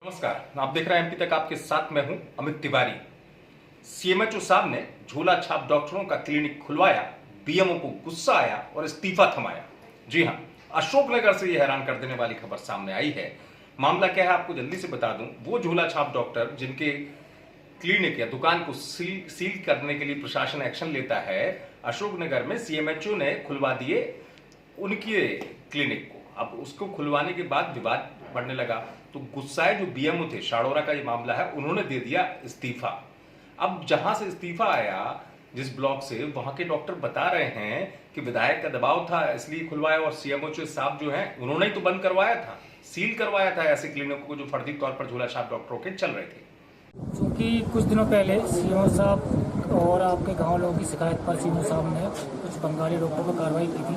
नमस्कार, आप देख रहे हैं एमपी तक। आपके साथ मैं हूं अमित तिवारी। सीएमएचओ साहब ने झोला छाप डॉक्टरों का क्लिनिक खुलवाया, बीएमओ को गुस्सा आया और इस्तीफा थमाया। जी हां, अशोकनगर से यह हैरान कर देने वाली खबर सामने आई है। मामला क्या है आपको जल्दी से बता दूं। वो झोला छाप डॉक्टर जिनके क्लिनिक या दुकान को सील करने के लिए प्रशासन एक्शन लेता है, अशोकनगर में सीएमएचओ ने खुलवा दिए उनके क्लिनिक को। अब उसको खुलवाने के बाद विवाद बढ़ने लगा, तो गुस्साए जो बीएमओ थे, शाड़ोरा का ये मामला है, उन्होंने दे दिया इस्तीफा। अब जहां से इस्तीफा आया, जिस ब्लॉक से, वहां के डॉक्टर बता रहे हैं कि विधायक का दबाव था इसलिए खुलवाया, और सीएमओ साहब जो हैं उन्होंने ही तो बंद करवाया था, सील करवाया था ऐसे क्लिनिकों को जो फर्जी तौर पर झोला छाप डॉक्टरों के चल रहे थे। क्योंकि कुछ दिनों पहले सीएम साहब और आपके गांव लोगों की शिकायत पर सीएम साहब ने कुछ बंगाली डॉक्टरों पर कार्रवाई की थी।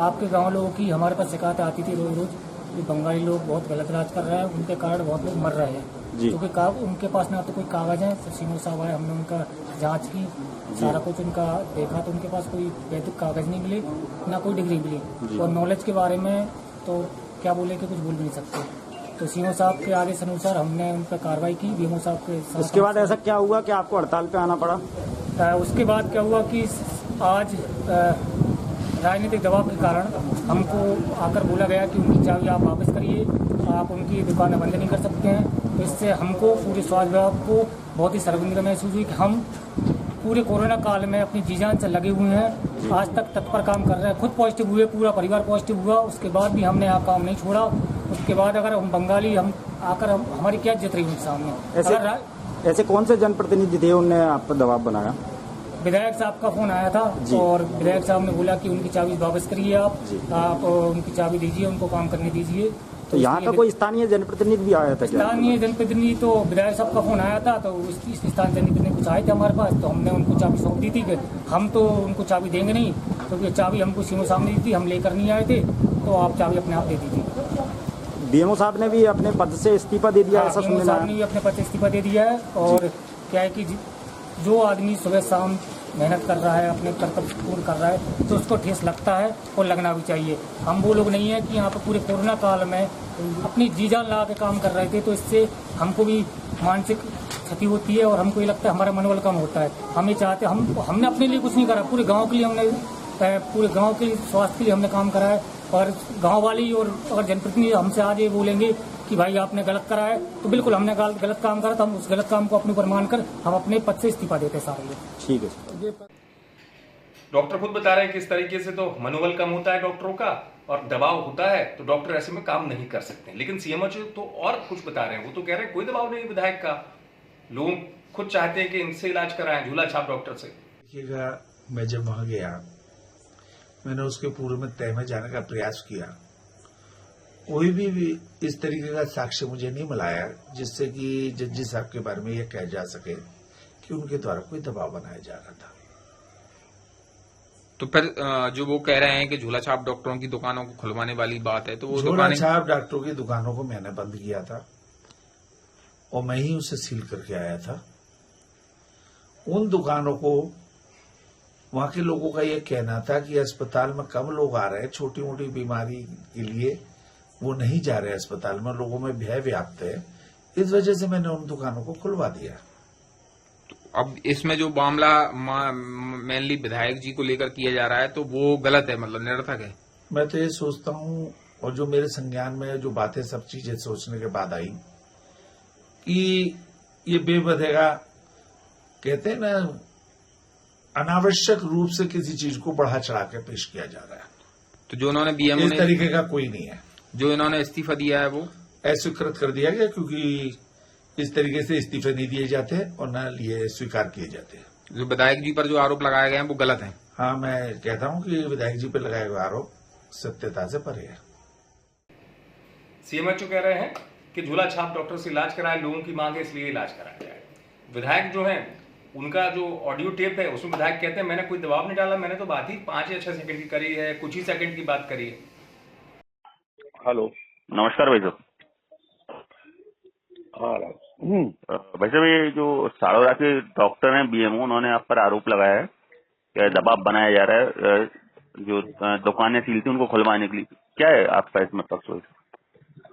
आपके गांव लोगों की हमारे पास शिकायत आती थी रोज कि बंगाली लोग बहुत गलत इलाज कर रहे हैं, उनके कारण बहुत लोग मर रहे हैं। क्योंकि उनके पास ना तो कोई कागज है। तो सीएम साहब आए, हमने उनका जांच की, सारा कुछ उनका देखा, तो उनके पास कोई वैध कागज नहीं मिले, ना कोई डिग्री मिली। और नॉलेज के बारे में तो क्या बोले कि कुछ बोल भी नहीं सकते। तो सीएम साहब के आदेश अनुसार हमने उन पर कार्रवाई की, बीएमओ साहब के साथ। उसके बाद ऐसा क्या हुआ कि आपको हड़ताल पे आना पड़ा? उसके बाद क्या हुआ कि आज राजनीतिक दबाव के कारण हमको आकर बोला गया कि उनकी चाबी आप वापस करिए, आप उनकी दुकानें बंद नहीं कर सकते हैं। तो इससे हमको पूरे स्वास्थ्य विभाग को बहुत ही शर्मिंदगी महसूस हुई कि हम पूरे कोरोना काल में अपनी जी जान से लगे हुए हैं, आज तक तत्पर काम कर रहे हैं। खुद पॉजिटिव हुए, पूरा परिवार पॉजिटिव हुआ, उसके बाद भी हमने यहाँ काम नहीं छोड़ा। उसके बाद अगर हम बंगाली हम आकर हमारी क्या इज्जत रही उनके सामने। ऐसे कौन से जनप्रतिनिधि थे उन्होंने आप पर दबाव बनाया? विधायक साहब का फोन आया था और विधायक साहब ने बोला कि उनकी चाबी वापस करिए, आप उनकी चाबी दीजिए, उनको काम करने दीजिए। तो यहाँ का कोई स्थानीय जनप्रतिनिधि भी आया था? स्थानीय जनप्रतिनिधि तो विधायक साहब का फोन आया था, तो स्थानीय जनप्रतिनिधि कुछ आए थे हमारे पास, तो हमने उनको चाबी सौंप दी थी कि हम तो उनको चाबी देंगे नहीं, क्योंकि चाबी हमको सीएम साहब ने दी थी, हम लेकर नहीं आए थे, तो आप चाबी अपने आप दे दीजिए। बीएमओ साहब ने भी अपने पद से इस्तीफा दे दिया? ऐसा सुनने में साहब ने भी अपने पद से इस्तीफा दे दिया है। और क्या है कि जो आदमी सुबह शाम मेहनत कर रहा है, अपने कर्तव्य पूर्ण कर रहा है, तो उसको ठेस लगता है और लगना भी चाहिए। हम वो लोग नहीं है कि यहाँ पर पूरे कोरोना काल में अपनी जी जान लगा के काम कर रहे थे, तो इससे हमको भी मानसिक क्षति होती है और हमको ये लगता है हमारा मनोबल कम होता है। हम ये चाहते, हमने अपने लिए कुछ नहीं करा, पूरे गाँव के लिए हमने, पूरे गाँव के स्वास्थ्य के लिए हमने काम करा है। और गांव वाली और अगर जनप्रतिनिधि हमसे आज ये बोलेंगे कि भाई आपने गलत करा है, तो बिल्कुल हमने गलत काम करा, तो हम उस गलत काम को अपने ऊपर मानकर हम अपने पद से इस्तीफा देते सारे लोग। ठीक है। डॉक्टर खुद बता रहे हैं कि इस तरीके से तो मनोबल कम होता है डॉक्टरों का और दबाव होता है, तो डॉक्टर ऐसे में काम नहीं कर सकते। लेकिन सीएमएचओ तो और कुछ बता रहे हैं। वो तो कह रहे हैं कोई दबाव नहीं विधायक का, लोग खुद चाहते हैं कि इनसे इलाज कराएं, झूला छाप डॉक्टर से। देखिएगा, मैं जब वहां गया, मैंने उसके पूर्व में तय में जाने का प्रयास किया। कोई भी इस तरीके का साक्ष्य मुझे नहीं मिलाया जिससे कि जज्जी साहब के बारे में यह कहा जा सके कि उनके द्वारा कोई दबाव बनाया जा रहा था। तो फिर जो वो कह रहे हैं कि झोला छाप डॉक्टरों की दुकानों को खुलवाने वाली बात है, तो वो झोला छाप डॉक्टरों की दुकानों को मैंने बंद किया था और मैं ही उसे सील करके आया था। उन दुकानों को वहां के लोगों का यह कहना था कि अस्पताल में कम लोग आ रहे हैं, छोटी मोटी बीमारी के लिए वो नहीं जा रहे अस्पताल में, लोगों में भय व्याप्त है, इस वजह से मैंने उन दुकानों को खुलवा दिया। तो अब इसमें जो मामला मेनली विधायक जी को लेकर किया जा रहा है, तो वो गलत है, मतलब निरर्थक है। मैं तो ये सोचता हूं, और जो मेरे संज्ञान में जो बातें सब चीजें सोचने के बाद आई कि ये बेवजह कहते हैं ना, अनावश्यक रूप से किसी चीज को बढ़ा चढ़ा के पेश किया जा रहा है। तो जो उन्होंने बीएमओ इस तरीके का कोई नहीं है। जो इन्होंने इस्तीफा दिया है वो अस्वीकृत कर दिया गया, क्योंकि इस तरीके से इस्तीफे नहीं दिए जाते और न लिए स्वीकार किए जाते हैं। जो विधायक जी पर जो आरोप लगाए गए हैं वो गलत है। हाँ, मैं कहता हूं कि विधायक जी पर लगाए गए आरोप सत्यता से परे है। सीएमएचओ कह रहे हैं कि झूला छाप डॉक्टर से इलाज कराए, लोगों की मांग है इसलिए इलाज कराया जाए। विधायक जो है, उनका जो ऑडियो टेप है उसमें विधायक कहते हैं मैंने कोई दबाव नहीं डाला, मैंने तो बात ही 5 या 6 सेकंड की करी है, कुछ ही सेकंड की बात करी है। हेलो, नमस्कार भाई साहब। भाई साहब, ये जो शाड़ोरा के डॉक्टर हैं बीएमओ, उन्होंने आप पर आरोप लगाया है कि दबाव बनाया जा रहा है, जो दुकानें सील थी उनको खुलवाने के लिए। क्या है आपका इसमें पक्ष?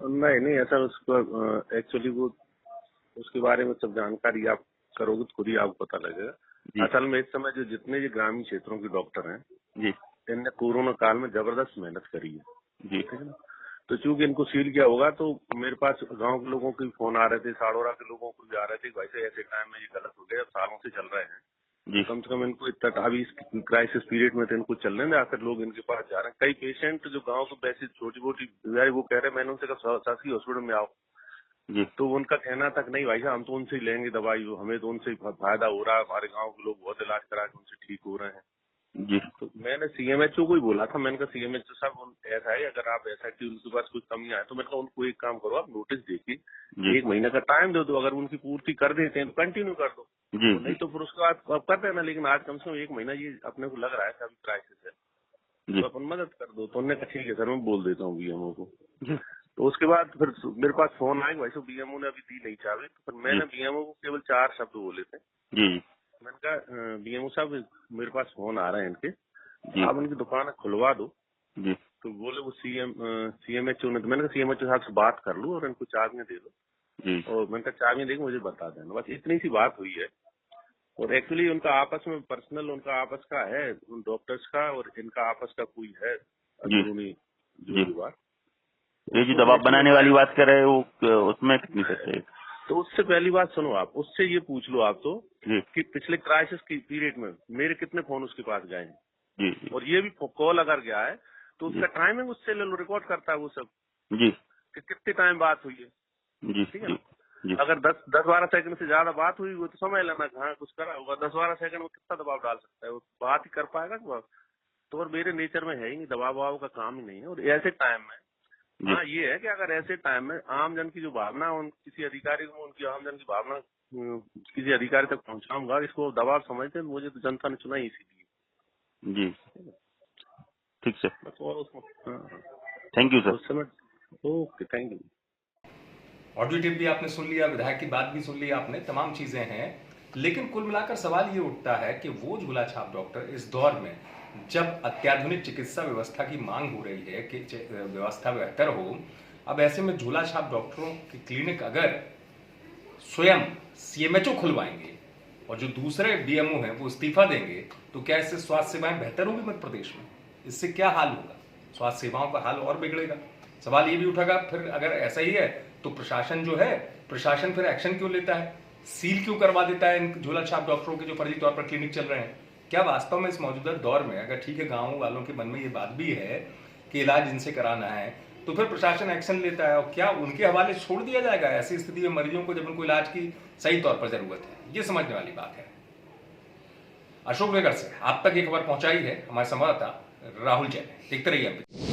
नहीं ऐसा उसको एक्चुअली वो उसके बारे में सब जानकारी आप करोगे तो खुद ही आपको पता जी। लगेगा। असल में इस समय जो जितने ये ग्रामीण क्षेत्रों के डॉक्टर हैं जी इनने कोरोना काल में जबरदस्त मेहनत करी है, जी ठीक है ना। तो चूंकि इनको सील किया होगा तो मेरे पास गांव के लोगों के भी फोन आ रहे थे, साड़ोरा के लोगों को भी आ रहे थे, भाई से ऐसे टाइम में ये गलत हो गया, सालों से चल रहे हैं, जी कम से कम इनको इतना अभी इस क्राइसिस पीरियड में तो इनको चलने में आकर लोग इनके पास जा रहे हैं। कई पेशेंट जो गांव के वैसे छोटी मोटी बीमारी वो कह रहे हैं मैंने उनसे कहा शासकीय हॉस्पिटल में आओ, जी तो उनका कहना तक नहीं भाई साहब हम तो उनसे ही लेंगे दवाई, हमें तो उनसे ही फायदा हो रहा है, हमारे गांव के लोग बहुत इलाज करा के उनसे ठीक हो रहे हैं। जी तो मैंने सीएमएचओ को ही बोला था, मैंने कहा सीएमएचओ साहब ऐसा है अगर आप ऐसा कि उनके पास कुछ कमियां है तो मैंने कहा उनको एक काम करो, आप नोटिस देखिए, जी 1 महीने का टाइम दे दो, अगर उनकी पूर्ति कर देते हैं तो कंटिन्यू कर दो, जी तो नहीं तो फिर उसके बाद आप कर देना, लेकिन आज कम से कम 1 महीना ये अपने को लग रहा है कि अभी क्राइसिस है जी तो अपन मदद कर दो। तो उन्होंने कहा ठीक है सर मैं बोल देता हूँ बीएमओ को। जी तो उसके बाद फिर मेरे पास फोन आया वैसे बीएमओ ने अभी दी नहीं चाबी, तो फिर मैंने बीएमओ को केवल 4 शब्द बोले थे। जी मैंने कहा बीएमओ साहब मेरे पास फोन आ रहे हैं इनके, जी आप उनकी दुकान खुलवा दो। जी तो बोले वो सीएमएचओ ने, तो मैंने कहा सीएमएचओ साहब से बात कर लूं और इनको चाबियां दे दो, जी और मैंने कहा चाबियां देके मुझे बता देना, बस इतनी सी बात हुई है। और एक्चुअली उनका आपस में पर्सनल उनका आपस का है उन डॉक्टर्स का और इनका आपस का कोई है अंदरूनी जो जी। विवाद। ये जो दबाव बनाने वाली बात कर रहे हो उसमें कितनी सच्चाई है? तो उससे पहली बात सुनो, आप उससे ये पूछ लो आप तो जी कि पिछले क्राइसिस की पीरियड में मेरे कितने फोन उसके पास गए हैं, जी जी और ये भी कॉल अगर गया है तो उसका टाइमिंग उससे ले लो, रिकॉर्ड करता है वो सब जी कि कितने टाइम बात हुई है, जी ठीक है जी ना। जी अगर 10-12 सेकंड से ज्यादा बात हुई वो तो समझ लेना हाँ कुछ करा होगा, 10-12 सेकंड में कितना दबाव डाल सकता है, वो बात ही कर पाएगा कि तो। और मेरे नेचर में है ही नहीं, दबाव वबाव का काम ही नहीं है। और ऐसे टाइम में जी हाँ ये है कि अगर ऐसे टाइम में आम जन की जो भावना उन किसी अधिकारी को उनकी आम जन की भावना किसी अधिकारी तक पहुंचाऊंगा, इसको दबाव समझते हैं, मुझे तो जनता ने चुना ही इसीलिए। जी ठीक से बस और उसमें थैंक यू सर। उस समय okay thank you. Audio tape भी आपने सुन लिया, विधायक की बात भी सुन ली आपने, तमाम चीजें हैं, लेकिन कुल मिलाकर सवाल ये उठता है कि वो झूला छाप डॉक्टर इस दौर में जब अत्याधुनिक चिकित्सा व्यवस्था की मांग हो रही है कि व्यवस्था बेहतर हो, अब ऐसे में झूला छाप डॉक्टरों की क्लिनिक अगर स्वयं सीएमएचओ खुलवाएंगे और जो दूसरे बीएमओ हैं वो इस्तीफा देंगे तो क्या इससे स्वास्थ्य सेवाएं बेहतर होंगी मध्य प्रदेश में? इससे क्या हाल होगा? स्वास्थ्य सेवाओं का हाल और बिगड़ेगा। सवाल ये भी उठेगा फिर अगर ऐसा ही है तो प्रशासन जो है, प्रशासन फिर एक्शन क्यों लेता है, सील क्यों करवा देता है इन झोला छाप डॉक्टरों के जो फर्जी तौर पर क्लिनिक चल रहे हैं? क्या वास्तव में इस मौजूदा दौर में अगर ठीक है गाँव वालों के मन में ये बात भी है कि इलाज इनसे कराना है तो फिर प्रशासन एक्शन लेता है, और क्या उनके हवाले छोड़ दिया जाएगा ऐसी स्थिति में मरीजों को जब उनको इलाज की सही तौर पर जरूरत है? ये समझने वाली बात है। अशोकनगर से आप तक ये खबर पहुंचाई है हमारे संवाददाता राहुल जैन। देखते रहिए।